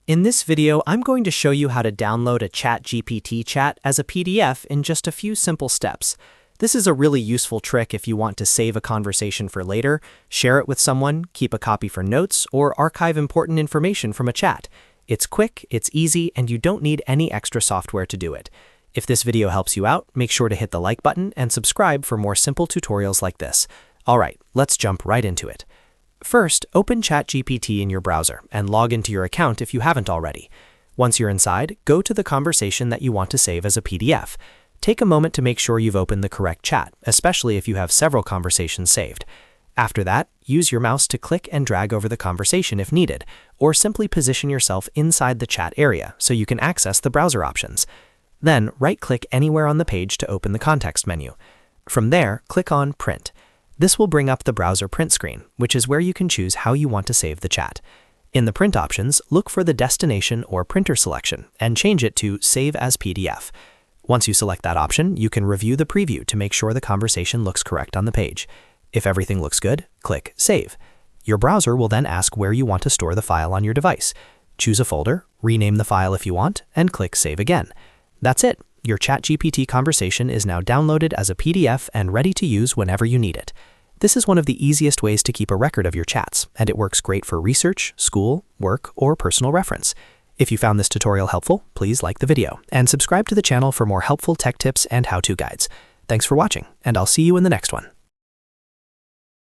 In this video, I'm going to show you how to download a ChatGPT chat as a PDF in just a few simple steps. This is a really useful trick if you want to save a conversation for later, share it with someone, keep a copy for notes, or archive important information from a chat. It's quick, it's easy, and you don't need any extra software to do it. If this video helps you out, make sure to hit the like button and subscribe for more simple tutorials like this. All right, let's jump right into it. First, open ChatGPT in your browser and log into your account if you haven't already. Once you're inside, go to the conversation that you want to save as a PDF. Take a moment to make sure you've opened the correct chat, especially if you have several conversations saved. After that, use your mouse to click and drag over the conversation if needed, or simply position yourself inside the chat area so you can access the browser options. Then, right-click anywhere on the page to open the context menu. From there, click on Print. This will bring up the browser print screen, which is where you can choose how you want to save the chat. In the print options, look for the destination or printer selection and change it to Save as PDF. Once you select that option, you can review the preview to make sure the conversation looks correct on the page. If everything looks good, click Save. Your browser will then ask where you want to store the file on your device. Choose a folder, rename the file if you want, and click Save again. That's it. Your ChatGPT conversation is now downloaded as a PDF and ready to use whenever you need it. This is one of the easiest ways to keep a record of your chats, and it works great for research, school, work, or personal reference. If you found this tutorial helpful, please like the video and subscribe to the channel for more helpful tech tips and how-to guides. Thanks for watching, and I'll see you in the next one.